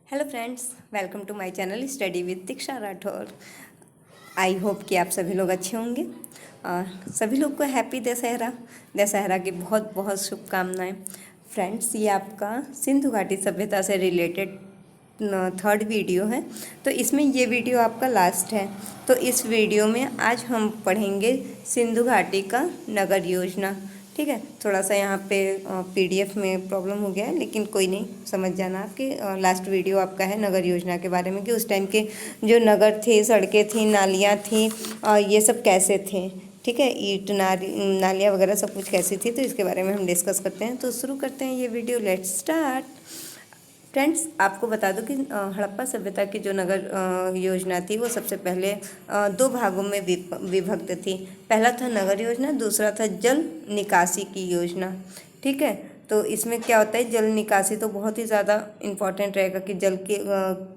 Hello friends, welcome to my channel study with Diksha Rathore. I hope कि आप सभी लोग अच्छे होंगे। सभी लोग को हैप्पी दशहरा दशहरा की बहुत बहुत शुभकामनाएं। फ्रेंड्स, ये आपका सिंधु घाटी सभ्यता से रिलेटेड थर्ड वीडियो है, तो इसमें ये वीडियो आपका लास्ट है। तो इस वीडियो में आज हम पढ़ेंगे सिंधु घाटी का नगर योजना। ठीक है, थोड़ा सा यहाँ पे पीडीएफ में प्रॉब्लम हो गया है, लेकिन कोई नहीं, समझ जाना आपके लास्ट वीडियो आपका है नगर योजना के बारे में कि उस टाइम के जो नगर थे, सड़कें थी, नालियाँ थी, ये सब कैसे थे। ठीक है, ईंट नालियाँ वगैरह सब कुछ कैसी थी, तो इसके बारे में हम डिस्कस करते हैं। तो शुरू करते हैं ये वीडियो, लेट्स स्टार्ट। फ्रेंड्स, आपको बता दूं कि हड़प्पा सभ्यता की जो नगर योजना थी वो सबसे पहले दो भागों में विभक्त थी। पहला था नगर योजना, दूसरा था जल निकासी की योजना। ठीक है, तो इसमें क्या होता है, जल निकासी तो बहुत ही ज़्यादा इम्पॉर्टेंट रहेगा कि जल के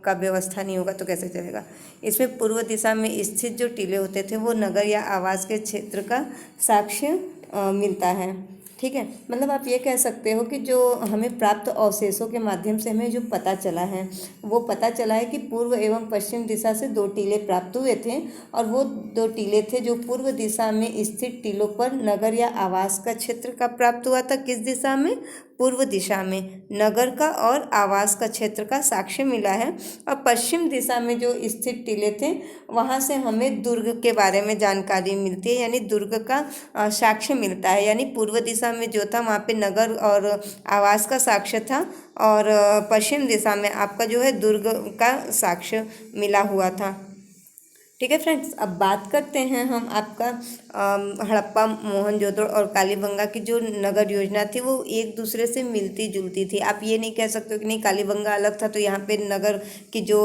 का व्यवस्था नहीं होगा तो कैसे चलेगा। इसमें पूर्व दिशा में स्थित जो टीले होते थे वो नगर या आवास के क्षेत्र का साक्ष्य मिलता है। ठीक है, मतलब आप ये कह सकते हो कि जो हमें प्राप्त अवशेषों के माध्यम से हमें जो पता चला है वो पता चला है कि पूर्व एवं पश्चिम दिशा से दो टीले प्राप्त हुए थे, और वो दो टीले थे जो पूर्व दिशा में स्थित टीलों पर नगर या आवास का क्षेत्र का प्राप्त हुआ था। किस दिशा में? पूर्व दिशा में नगर का और आवास का क्षेत्र का साक्ष्य मिला है। और पश्चिम दिशा में जो स्थित टीले थे वहाँ से हमें दुर्ग के बारे में जानकारी मिलती है, यानी दुर्ग का साक्ष्य मिलता है। यानी पूर्व दिशा में जो था वहाँ पे नगर और आवास का साक्ष्य था, और पश्चिम दिशा में आपका जो है दुर्ग का साक्ष्य मिला हुआ था। ठीक है फ्रेंड्स, अब बात करते हैं हम आपका हड़प्पा, मोहनजोदड़ो और कालीबंगा की जो नगर योजना थी वो एक दूसरे से मिलती जुलती थी। आप ये नहीं कह सकते कि नहीं कालीबंगा अलग था तो यहाँ पे नगर की जो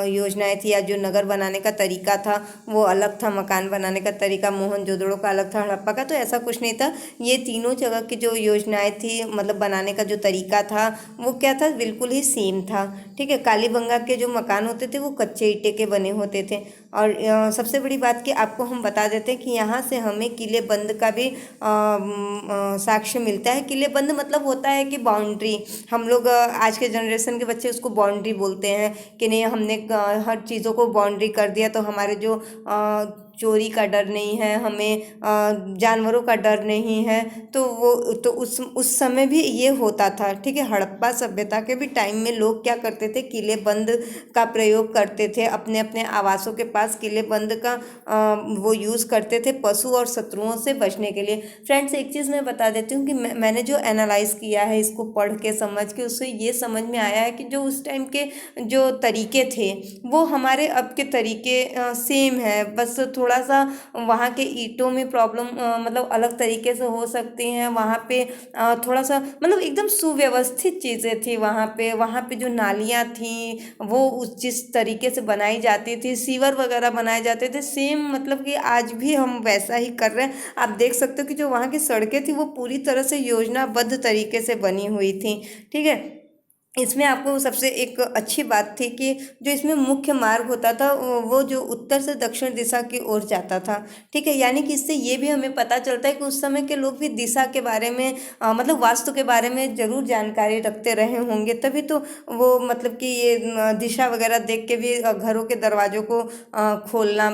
योजनाएं थी या जो नगर बनाने का तरीका था वो अलग था, मकान बनाने का तरीका मोहनजोदड़ो का अलग था, हड़प्पा का, तो ऐसा कुछ नहीं था। ये तीनों जगह की जो योजनाएं थी, मतलब बनाने का जो तरीका था वो क्या था, बिल्कुल ही सेम था। ठीक है, कालीबंगा के जो मकान होते थे वो कच्चे ईंटे के बने होते थे। और सबसे बड़ी बात कि आपको हम बता देते हैं कि यहाँ से हमें किले बंद का भी साक्ष्य मिलता है। किले बंद मतलब होता है कि बाउंड्री, हम लोग आज के जनरेशन के बच्चे उसको बाउंड्री बोलते हैं कि नहीं हमने हर चीज़ों को बाउंड्री कर दिया तो हमारे जो चोरी का डर नहीं है, हमें जानवरों का डर नहीं है, तो वो तो उस समय भी ये होता था। ठीक है, हड़प्पा सभ्यता के भी टाइम में लोग क्या करते थे, किले बंद का प्रयोग करते थे, अपने अपने आवासों के पास किले बंद का वो यूज़ करते थे पशु और शत्रुओं से बचने के लिए। फ्रेंड्स, एक चीज़ मैं बता देती हूँ कि मैंने जो एनालाइज किया है इसको पढ़ के समझ के, उससे ये समझ में आया है कि जो उस टाइम के जो तरीके थे वो हमारे अब के तरीके सेम है, बस थोड़ा सा वहाँ के ईंटों में प्रॉब्लम मतलब अलग तरीके से हो सकती हैं। वहाँ पे थोड़ा सा मतलब एकदम सुव्यवस्थित चीज़ें थी वहाँ पे जो नालियाँ थी वो उस जिस तरीके से बनाई जाती थी, सीवर वगैरह बनाए जाते थे, सेम मतलब कि आज भी हम वैसा ही कर रहे हैं। आप देख सकते हो कि जो वहाँ की सड़कें थी वो पूरी तरह से योजनाबद्ध तरीके से बनी हुई थी। ठीक है, इसमें आपको सबसे एक अच्छी बात थी कि जो इसमें मुख्य मार्ग होता था वो जो उत्तर से दक्षिण दिशा की ओर जाता था। ठीक है, यानी कि इससे ये भी हमें पता चलता है कि उस समय के लोग भी दिशा के बारे में मतलब वास्तु के बारे में ज़रूर जानकारी रखते रहे होंगे, तभी तो वो मतलब कि ये दिशा वगैरह देख के भी घरों के दरवाज़ों को खोलना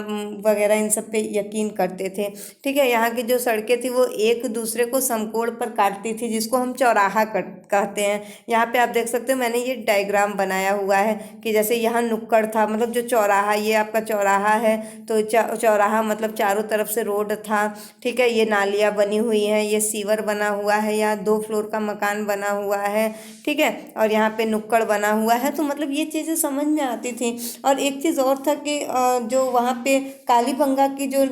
वगैरह इन सब पे यकीन करते थे। ठीक है, यहाँ की जो सड़कें थी वो एक दूसरे को समकोण पर काटती थी, जिसको हम चौराहा कहते हैं। यहाँ पे आप देख सकते हो मैंने ये डायग्राम बनाया हुआ है कि जैसे यहाँ नुक्कड़ था, मतलब जो चौराहा, ये आपका चौराहा है, तो चौराहा मतलब चारों तरफ से रोड था। ठीक है, ये नालियाँ बनी हुई हैं, ये सीवर बना हुआ है, यहाँ 2 फ्लोर का मकान बना हुआ है। ठीक है, और यहाँ पे नुक्कड़ बना हुआ है, तो मतलब ये चीज़ें समझ में आती थी। और एक चीज़ और था कि जो वहाँ पे कालीबंगा की जो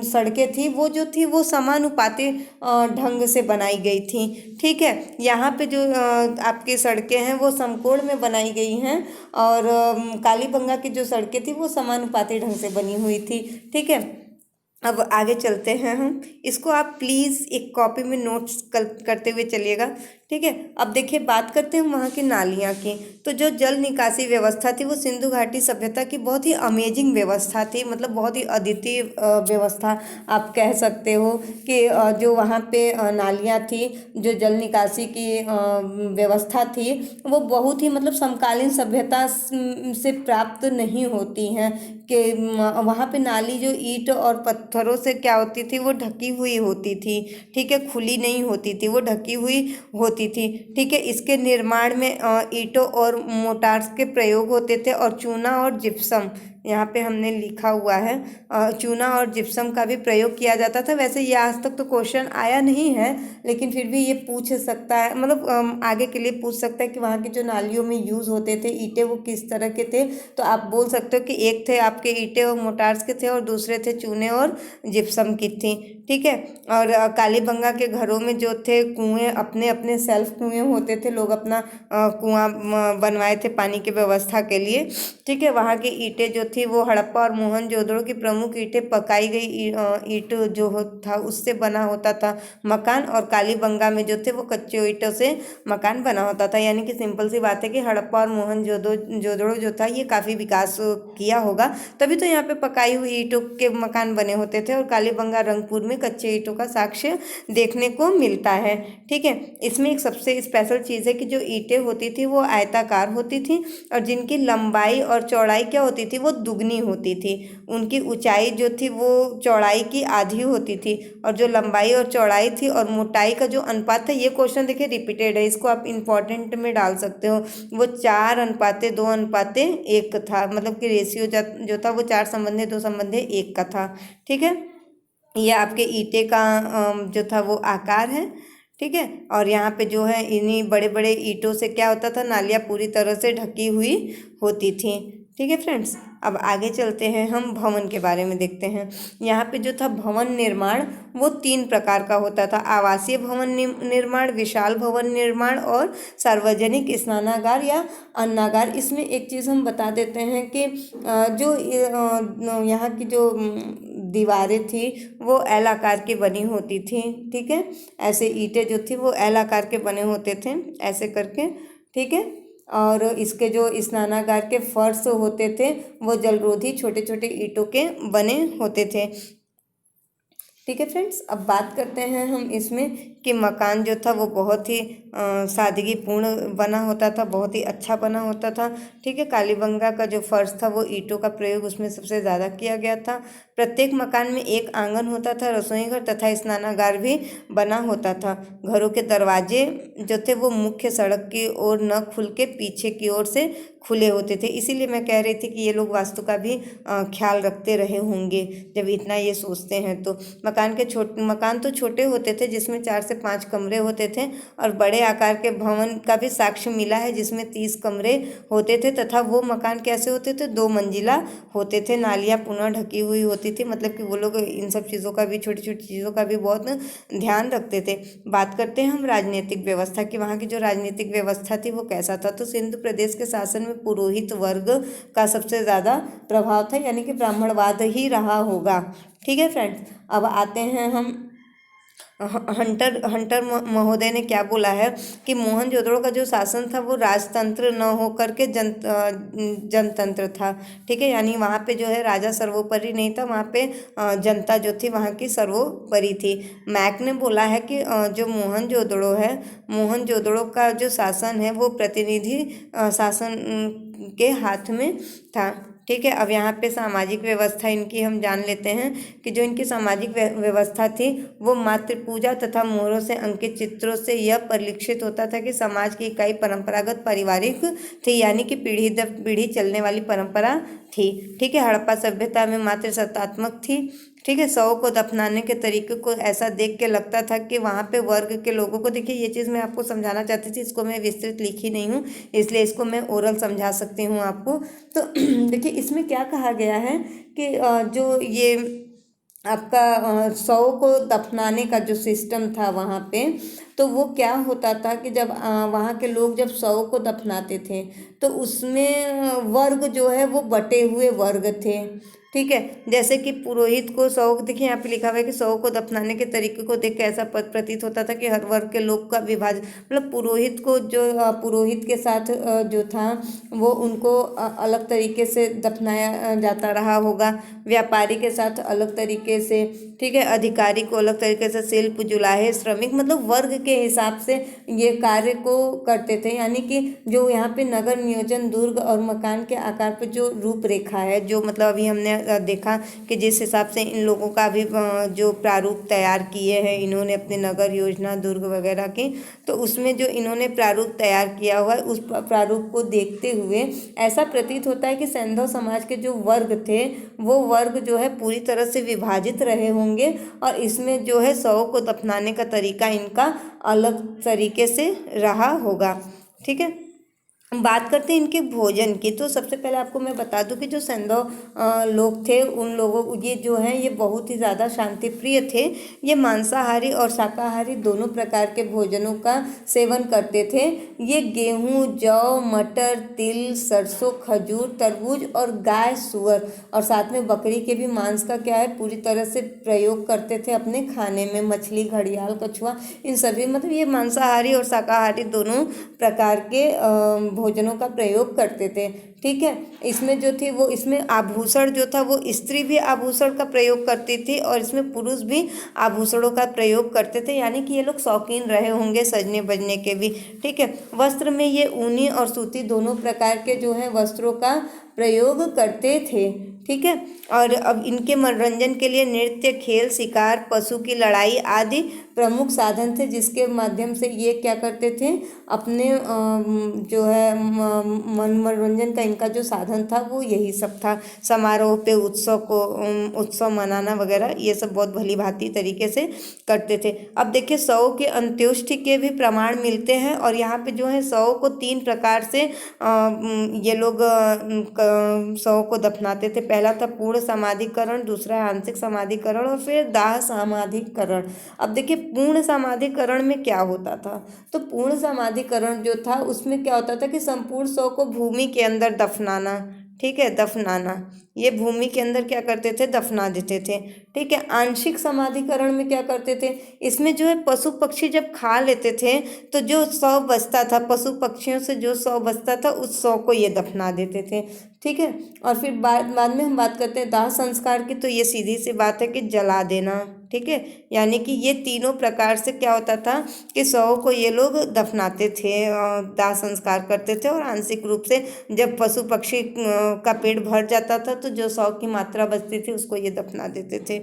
सड़कें थी वो जो थी वो समानुपाती ढंग से बनाई गई थी। ठीक है, यहाँ पे जो आपकी सड़कें हैं वो समकोण में बनाई गई हैं, और कालीबंगा की जो सड़कें थी वो समानुपाती ढंग से बनी हुई थी। ठीक है, अब आगे चलते हैं हम। इसको आप प्लीज़ एक कॉपी में नोट्स करते हुए चलिएगा। ठीक है। अब देखिए बात करते हैं वहाँ की नालियाँ की। तो जो जल निकासी व्यवस्था थी वो सिंधु घाटी सभ्यता की बहुत ही अमेजिंग व्यवस्था थी, मतलब बहुत ही अद्वितीय व्यवस्था आप कह सकते हो कि जो वहाँ पे नालियाँ थी, जो जल निकासी की व्यवस्था थी, वो बहुत ही मतलब समकालीन सभ्यता से प्राप्त नहीं होती हैं। कि वहाँ पे नाली जो ईंट और पत्थरों से क्या होती थी, वो ढकी हुई होती थी, ठीक है, खुली नहीं होती थी, वो ढकी हुई होती थी, ठीक है। इसके निर्माण में ईंटों और मोटार्स के प्रयोग होते थे और चूना और जिप्सम, यहाँ पे हमने लिखा हुआ है चूना और जिप्सम का भी प्रयोग किया जाता था। वैसे ये आज तक तो क्वेश्चन आया नहीं है, लेकिन फिर भी ये पूछ सकता है, मतलब आगे के लिए पूछ सकता है कि वहाँ की जो नालियों में यूज़ होते थे ईंटें वो किस तरह के थे। तो आप बोल सकते हो कि एक थे आपके ईंटें और मोटार्स के थे और दूसरे थे चूने और जिप्सम की थी, ठीक है। और कालीबंगा के घरों में जो थे कुएं, अपने अपने सेल्फ कुएं होते थे, लोग अपना कुआं बनवाए थे पानी की व्यवस्था के लिए, ठीक है। वहाँ की ईंटें जो थी वो हड़प्पा और मोहनजोदड़ो की प्रमुख ईंटें पकाई गई ईंट जो था उससे बना होता था मकान, और कालीबंगा में जो थे वो कच्चे ईंटों से मकान बना होता था। यानी कि सिंपल सी बात है कि हड़प्पा और मोहनजोदड़ो जो था ये काफ़ी विकास किया होगा, तभी तो यहाँ पे पकाई हुई ईंटों के मकान बने होते थे। और कालीबंगा रंगपुर में कच्चे ईंटों का साक्ष्य देखने को मिलता है, ठीक है। इसमें एक सबसे स्पेशल चीज़ है कि जो ईंटें होती थी वो आयताकार होती थी और जिनकी लंबाई और चौड़ाई क्या होती थी, वो दुगनी होती थी। उनकी ऊंचाई जो थी वो चौड़ाई की आधी होती थी, और जो लंबाई और चौड़ाई थी और मोटाई का जो अनुपात था, ये क्वेश्चन देखिए रिपीटेड है, इसको आप इंपॉर्टेंट में डाल सकते हो। वो 4:2:1 था, मतलब कि रेशियो जो था वो 4:2:1 का था, ठीक है। ये आपके ईंटे का जो था वो आकार है, ठीक है। और यहाँ पे जो है इन्हीं बड़े बड़े ईंटों से क्या होता था, नालियाँ पूरी तरह से ढकी हुई होती थी, ठीक है फ्रेंड्स। अब आगे चलते हैं, हम भवन के बारे में देखते हैं। यहाँ पे जो था भवन निर्माण वो 3 प्रकार का होता था, आवासीय भवन निर्माण, विशाल भवन निर्माण और सार्वजनिक स्नानागार या अन्नागार। इसमें एक चीज़ हम बता देते हैं कि जो यहाँ की जो दीवारें थी वो एल आकार की बनी होती थी, ठीक है। ऐसे ईंटें जो थी वो एल आकार के बने होते थे ऐसे करके, ठीक है। और इसके जो स्नानागार के फर्श होते थे वो जलरोधी छोटे छोटे ईंटों के बने होते थे, ठीक है फ्रेंड्स। अब बात करते हैं हम इसमें कि मकान जो था वो बहुत ही सादगीपूर्ण बना होता था, बहुत ही अच्छा बना होता था, ठीक है। कालीबंगा का जो फर्श था वो ईंटों का प्रयोग उसमें सबसे ज़्यादा किया गया था। प्रत्येक मकान में एक आंगन होता था, रसोई घर तथा स्नानागार भी बना होता था। घरों के दरवाजे जो थे वो मुख्य सड़क की ओर न खुल के पीछे की ओर से खुले होते थे, इसीलिए मैं कह रही थी कि ये लोग वास्तु का भी ख्याल रखते रहे होंगे जब इतना ये सोचते हैं। तो मकान तो छोटे होते थे जिसमें 4 से 5 कमरे होते थे, और बड़े आकार के भवन का भी साक्ष्य मिला है जिसमें 30 कमरे होते थे, तथा वो मकान कैसे होते थे, 2 मंजिला होते थे। नालियाँ पुनः ढकी हुई होती थी, मतलब कि वो लोग इन सब चीज़ों का भी, छोटी छोटी चीज़ों का भी बहुत ध्यान रखते थे। बात करते हैं हम राजनीतिक व्यवस्था की। वहाँ की जो राजनीतिक व्यवस्था थी वो कैसा था, तो सिंध प्रदेश के शासन में पुरोहित वर्ग का सबसे ज़्यादा प्रभाव था, यानी कि ब्राह्मणवाद ही रहा होगा, ठीक है फ्रेंड्स। अब आते हैं हम हंटर महोदय ने क्या बोला है कि मोहनजोदड़ो का जो शासन था वो राजतंत्र न होकर के जनतंत्र था, ठीक है। यानी वहाँ पे जो है राजा सर्वोपरि नहीं था, वहाँ पे जनता जो थी वहाँ की सर्वोपरि थी। मैक ने बोला है कि जो मोहनजोदड़ो का जो शासन है वो प्रतिनिधि शासन के हाथ में था, ठीक है। अब यहाँ पे सामाजिक व्यवस्था इनकी हम जान लेते हैं कि जो इनकी सामाजिक व्यवस्था थी वो मातृ पूजा तथा मोहरों से अंकित चित्रों से यह परिलक्षित होता था कि समाज की इकाई परंपरागत पारिवारिक थी, यानी कि पीढ़ी दर पीढ़ी चलने वाली परंपरा थी, ठीक है। हड़प्पा सभ्यता में मातृ सत्तात्मक थी, ठीक है। शवों को दफनाने के तरीके को ऐसा देख के लगता था कि वहाँ पे वर्ग के लोगों को, देखिए ये चीज़ मैं आपको समझाना चाहती थी, इसको मैं विस्तृत लिखी नहीं हूँ इसलिए इसको मैं ओरल समझा सकती हूँ आपको। तो देखिए इसमें क्या कहा गया है कि जो ये आपका शव को दफनाने का जो सिस्टम था वहाँ पे, तो वो क्या होता था कि जब वहाँ के लोग जब शव को दफनाते थे तो उसमें वर्ग जो है वो बटे हुए वर्ग थे। ठीक है, जैसे कि पुरोहित को शव, देखिए यहाँ पे लिखा हुआ है कि शव को दफनाने के तरीके को देख के ऐसा प्रतीत होता था कि हर वर्ग के लोग का विभाजन, मतलब पुरोहित को जो पुरोहित के साथ जो था वो उनको अलग तरीके से दफनाया जाता रहा होगा, व्यापारी के साथ अलग तरीके से, ठीक है, अधिकारी को अलग तरीके से, शिल्प जुलाहे श्रमिक, मतलब वर्ग के हिसाब से ये कार्य को करते थे। यानी कि जो यहाँ पे नगर नियोजन, दुर्ग और मकान के आकार पे जो रूपरेखा है, जो मतलब अभी हमने देखा कि जिस हिसाब से इन लोगों का भी जो प्रारूप तैयार किए हैं इन्होंने अपने नगर योजना, दुर्ग वगैरह की, तो उसमें जो इन्होंने प्रारूप तैयार किया हुआ है उस प्रारूप को देखते हुए ऐसा प्रतीत होता है कि सैंधव समाज के जो वर्ग थे वो वर्ग जो है पूरी तरह से विभाजित रहे होंगे और इसमें जो है शव को दफनाने का तरीका इनका अलग तरीके से रहा होगा। ठीक है, बात करते हैं इनके भोजन की। तो सबसे पहले आपको मैं बता दूं कि जो सैंधव लोग थे उन लोगों, ये जो हैं ये बहुत ही ज़्यादा शांति प्रिय थे। ये मांसाहारी और शाकाहारी दोनों प्रकार के भोजनों का सेवन करते थे। ये गेहूँ, जौ, मटर, तिल, सरसों, खजूर, तरबूज और गाय, सुअर और साथ में बकरी के भी मांस का क्या है पूरी तरह से प्रयोग करते थे अपने खाने में। मछली, घड़ियाल, कछुआ, इन सभी, मतलब ये मांसाहारी और शाकाहारी दोनों प्रकार के भोजनों का प्रयोग करते थे। ठीक है, इसमें जो थी वो, इसमें आभूषण जो था वो स्त्री भी आभूषण का प्रयोग करती थी और इसमें पुरुष भी आभूषणों का प्रयोग करते थे। यानी कि ये लोग शौकीन रहे होंगे सजने बजने के भी। ठीक है, वस्त्र में ये ऊनी और सूती दोनों प्रकार के जो है वस्त्रों का प्रयोग करते थे। ठीक है, और अब इनके मनोरंजन के लिए नृत्य, खेल, शिकार, पशु की लड़ाई आदि प्रमुख साधन थे जिसके माध्यम से ये क्या करते थे, अपने जो है मनोरंजन का इनका जो साधन था वो यही सब था। समारोह पे उत्सव मनाना वगैरह ये सब बहुत भली भांति तरीके से करते थे। अब देखिए शव के अंत्येष्टि के भी प्रमाण मिलते हैं और यहाँ पे जो है शव को 3 प्रकार से ये लोग शव को दफनाते थे। पहला था पूर्ण समाधिकरण, दूसरा है आंशिक समाधिकरण और फिर दाह समाधिकरण। अब देखिए पूर्ण समाधिकरण में क्या होता था, तो पूर्ण समाधिकरण जो था उसमें क्या होता था कि संपूर्ण शव को भूमि के अंदर दफनाना। ठीक है, दफनाना, ये भूमि के अंदर क्या करते थे, दफना देते थे। ठीक है, आंशिक समाधिकरण में क्या करते थे, इसमें जो है पशु पक्षी जब खा लेते थे तो जो शव बचता था, पशु पक्षियों से जो शव बचता था उस शव को ये दफना देते थे। ठीक है, और फिर बाद में हम बात करते हैं दाह संस्कार की, तो ये सीधी सी बात है कि जला देना। ठीक है, यानी कि ये तीनों प्रकार से क्या होता था कि शव को ये लोग दफनाते थे, दाह संस्कार करते थे। और आंशिक रूप से जब पशु पक्षी का पेट भर जाता था तो जो शव की मात्रा बचती थी उसको ये दफना देते थे।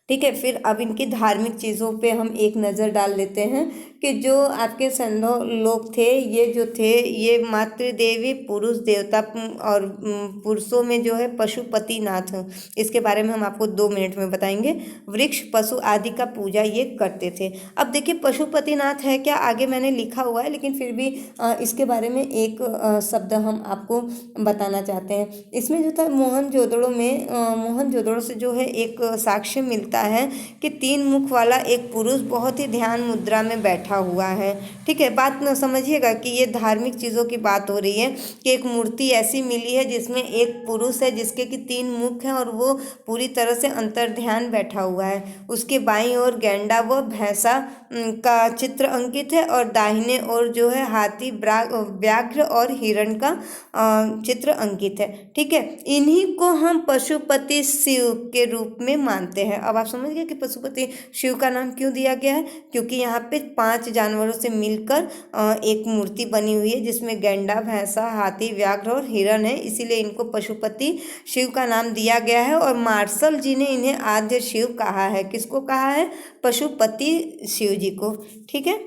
ठीक है, फिर अब इनकी धार्मिक चीज़ों पे हम एक नज़र डाल लेते हैं कि जो आपके सैंधव लोग थे ये जो थे ये मातृदेवी, पुरुष देवता और पुरुषों में जो है पशुपतिनाथ, इसके बारे में हम आपको 2 मिनट में बताएंगे। वृक्ष, पशु आदि का पूजा ये करते थे। अब देखिए पशुपतिनाथ है क्या, आगे मैंने लिखा हुआ है लेकिन फिर भी इसके बारे में एक शब्द हम आपको बताना चाहते हैं। इसमें जो था मोहनजोदड़ो से जो है एक साक्ष्य मिलता है कि 3 मुख वाला एक पुरुष बहुत ही ध्यान मुद्रा में बैठा हुआ है। ठीक है, बात न समझिएगा कि ये धार्मिक चीज़ों की बात हो रही है कि एक मूर्ति ऐसी मिली है जिसमें एक पुरुष है जिसके कि 3 मुख हैं और वो पूरी तरह से अंतर ध्यान बैठा हुआ है। उसके बाईं ओर गैंडा व भैंसा का चित्र अंकित है और दाहिने ओर जो है हाथी, व्याघ्र और हिरण का चित्र अंकित है। ठीक है, इन्हीं को हम पशुपति शिव के रूप में मानते हैं। अब आप समझ गए कि पशुपति शिव का नाम क्यों दिया गया है, क्योंकि यहाँ पे 5 जानवरों से मिलकर एक मूर्ति बनी हुई है जिसमें गैंडा, भैंसा, हाथी, व्याघ्र और हिरण है, इसीलिए इनको पशुपति शिव का नाम दिया गया है। और मार्शल जी ने इन्हें आद्य शिव कहा है। किसको कहा है, पशुपति शिव जी को। ठीक है,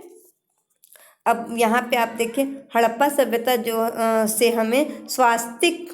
अब यहाँ पे आप देखिए हड़प्पा सभ्यता जो से हमें स्वास्तिक,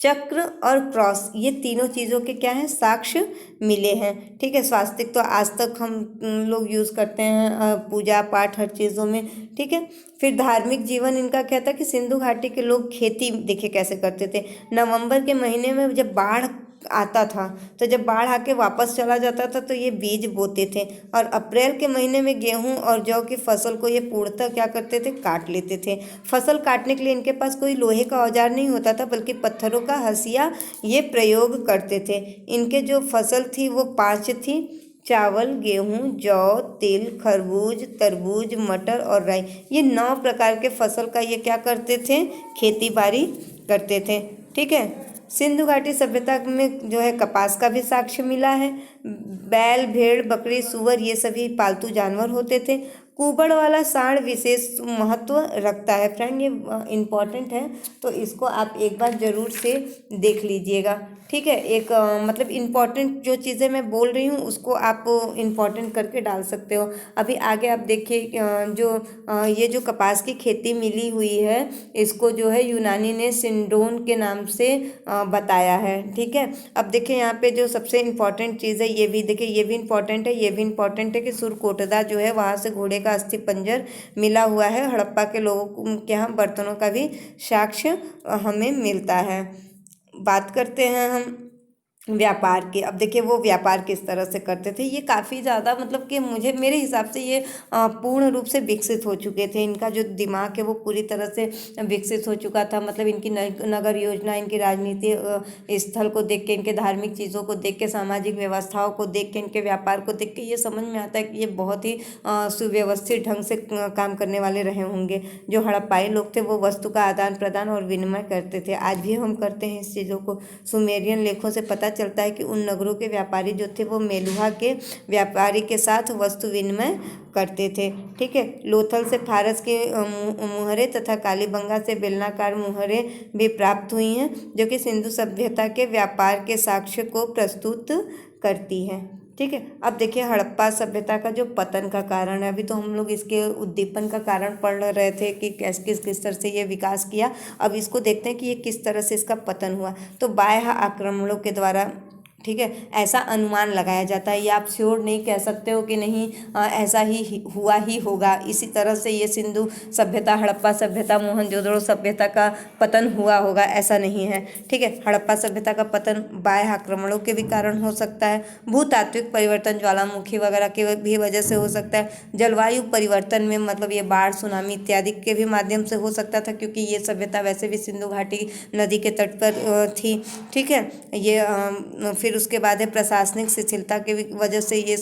चक्र और क्रॉस, ये तीनों चीज़ों के क्या हैं, साक्ष्य मिले हैं। ठीक है, स्वास्तिक तो आज तक हम लोग यूज़ करते हैं पूजा पाठ हर चीज़ों में। ठीक है, फिर धार्मिक जीवन इनका क्या था कि सिंधु घाटी के लोग खेती देखिए कैसे करते थे। नवंबर के महीने में जब बाढ़ आता था, तो जब बाढ़ आके वापस चला जाता था तो ये बीज बोते थे। और अप्रैल के महीने में गेहूं और जौ की फसल को ये पूर्णतः क्या करते थे, काट लेते थे। फसल काटने के लिए इनके पास कोई लोहे का औजार नहीं होता था, बल्कि पत्थरों का हंसिया ये प्रयोग करते थे। इनके जो फसल थी वो 5 थी: चावल, गेहूं, जौ, तिल, खरबूज, तरबूज, मटर और राई। ये 9 प्रकार के फसल का ये क्या करते थे, खेती बाड़ी करते थे। ठीक है। सिंधु घाटी सभ्यता में जो है कपास का भी साक्ष्य मिला है। बैल, भेड़, बकरी, सूअर ये सभी पालतू जानवर होते थे। कुबड़ वाला सांड विशेष महत्व रखता है। फ्रेंड ये इम्पॉर्टेंट है, तो इसको आप एक बार ज़रूर से देख लीजिएगा। ठीक है। एक मतलब इम्पॉर्टेंट जो चीज़ें मैं बोल रही हूँ उसको आप इम्पॉर्टेंट करके डाल सकते हो। अभी आगे आप देखिए ये जो कपास की खेती मिली हुई है इसको जो है यूनानी ने सिंडोन के नाम से बताया है। ठीक है। अब देखिए यहाँ पे जो सबसे इम्पॉर्टेंट चीज़ है ये भी देखिए, ये भी इम्पॉर्टेंट है, ये भी इम्पॉर्टेंट है कि सुरकोटदा जो है वहाँ से घोड़े का अस्थि पंजर मिला हुआ है। हड़प्पा के लोगों के यहाँ बर्तनों का भी साक्ष्य हमें मिलता है। बात करते हैं हम व्यापार के। अब देखिए वो व्यापार किस तरह से करते थे। ये काफ़ी ज़्यादा मतलब कि मेरे हिसाब से ये पूर्ण रूप से विकसित हो चुके थे। इनका जो दिमाग है वो पूरी तरह से विकसित हो चुका था। मतलब इनकी नगर योजना, इनकी राजनीति स्थल को देख के, इनके धार्मिक चीज़ों को देख के, सामाजिक व्यवस्थाओं को देख के, इनके व्यापार को देख के ये समझ में आता है कि ये बहुत ही सुव्यवस्थित ढंग से काम करने वाले रहे होंगे। जो हड़प्पाई लोग थे वो वस्तु का आदान प्रदान और विनिमय करते थे। आज भी हम करते हैं इस चीज़ों को। सुमेरियन लेखों से पता चलता है कि उन नगरों के व्यापारी जो थे वो मेलुहा के व्यापारी के साथ वस्तु विनिमय करते थे। ठीक है। लोथल से फारस के मुहरें तथा कालीबंगा से बेलनाकार मुहरें भी प्राप्त हुई हैं, जो कि सिंधु सभ्यता के व्यापार के साक्ष्य को प्रस्तुत करती हैं। ठीक है। अब देखिए हड़प्पा सभ्यता का जो पतन का कारण है, अभी तो हम लोग इसके उद्दीपन का कारण पढ़ रहे थे कि किस तरह से ये विकास किया। अब इसको देखते हैं कि ये किस तरह से इसका पतन हुआ। तो बाह्य आक्रमणों के द्वारा, ठीक है, ऐसा अनुमान लगाया जाता है। ये आप श्योर नहीं कह सकते हो कि नहीं ऐसा ही हुआ ही होगा। इसी तरह से ये सिंधु सभ्यता, हड़प्पा सभ्यता, मोहनजोदड़ो सभ्यता का पतन हुआ होगा, ऐसा नहीं है। ठीक है। हड़प्पा सभ्यता का पतन बाह्य आक्रमणों के भी कारण हो सकता है। भूतात्विक परिवर्तन, ज्वालामुखी वगैरह की भी वजह से हो सकता है। जलवायु परिवर्तन में मतलब ये बाढ़, सुनामी इत्यादि के भी माध्यम से हो सकता था, क्योंकि ये सभ्यता वैसे भी सिंधु घाटी नदी के तट पर थी। ठीक है। ये फिर उसके बाद है प्रशासनिक शिथिलता की वजह से ये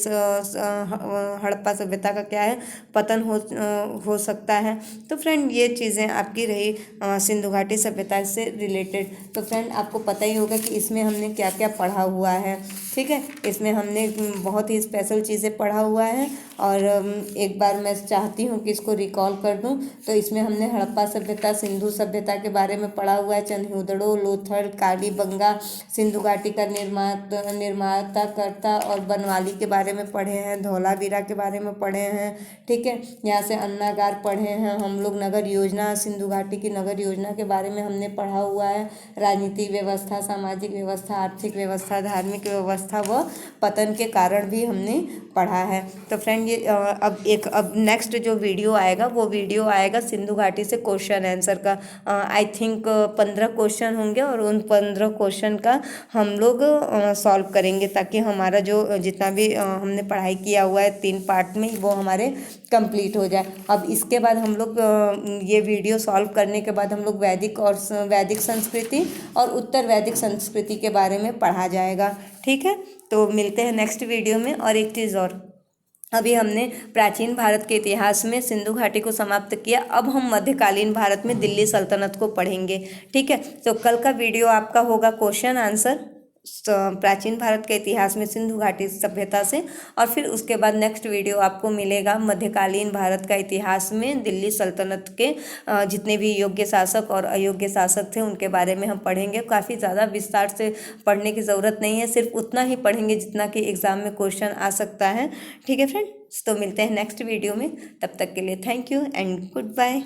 हड़प्पा सभ्यता का क्या है, पतन हो सकता है। तो फ्रेंड ये चीज़ें आपकी रही सिंधु घाटी सभ्यता से रिलेटेड। तो फ्रेंड आपको पता ही होगा कि इसमें हमने क्या क्या पढ़ा हुआ है। ठीक है। इसमें हमने बहुत ही स्पेशल चीज़ें पढ़ा हुआ है, और एक बार मैं चाहती हूँ कि इसको रिकॉल कर दूँ। तो इसमें हमने हड़प्पा सभ्यता, सिंधु सभ्यता के बारे में पढ़ा हुआ है। चंद्रहुदड़ो, लोथल, कालीबंगा, सिंधु घाटी का निर्माता करता और बनवाली के बारे में पढ़े हैं। धौलावीरा के बारे में पढ़े हैं। ठीक है। यहाँ से अन्नागार पढ़े हैं हम लोग। नगर योजना, सिंधु घाटी की नगर योजना के बारे में हमने पढ़ा हुआ है। राजनीतिक व्यवस्था, सामाजिक व्यवस्था, आर्थिक व्यवस्था, धार्मिक व्यवस्था व पतन के कारण भी हमने पढ़ा है। तो फ्रेंड ये अब नेक्स्ट जो वीडियो आएगा वो वीडियो आएगा सिंधु घाटी से क्वेश्चन आंसर का। आई थिंक 15 क्वेश्चन होंगे, और उन 15 क्वेश्चन का हम लोग सॉल्व करेंगे, ताकि हमारा जो जितना भी हमने पढ़ाई किया हुआ है 3 पार्ट में, वो हमारे कंप्लीट हो जाए। अब इसके बाद हम लोग ये वीडियो सॉल्व करने के बाद हम लोग वैदिक संस्कृति और उत्तर वैदिक संस्कृति के बारे में पढ़ा जाएगा। ठीक है। तो मिलते हैं नेक्स्ट वीडियो में। और एक चीज़ और, अभी हमने प्राचीन भारत के इतिहास में सिंधु घाटी को समाप्त किया। अब हम मध्यकालीन भारत में दिल्ली सल्तनत को पढ़ेंगे। ठीक है। तो कल का वीडियो आपका होगा क्वेश्चन आंसर प्राचीन भारत के इतिहास में सिंधु घाटी सभ्यता से, और फिर उसके बाद नेक्स्ट वीडियो आपको मिलेगा मध्यकालीन भारत का इतिहास में दिल्ली सल्तनत के जितने भी योग्य शासक और अयोग्य शासक थे उनके बारे में हम पढ़ेंगे। काफ़ी ज़्यादा विस्तार से पढ़ने की ज़रूरत नहीं है, सिर्फ उतना ही पढ़ेंगे जितना कि एग्ज़ाम में क्वेश्चन आ सकता है। ठीक है फ्रेंड्स, तो मिलते हैं नेक्स्ट वीडियो में। तब तक के लिए thank you and good bye.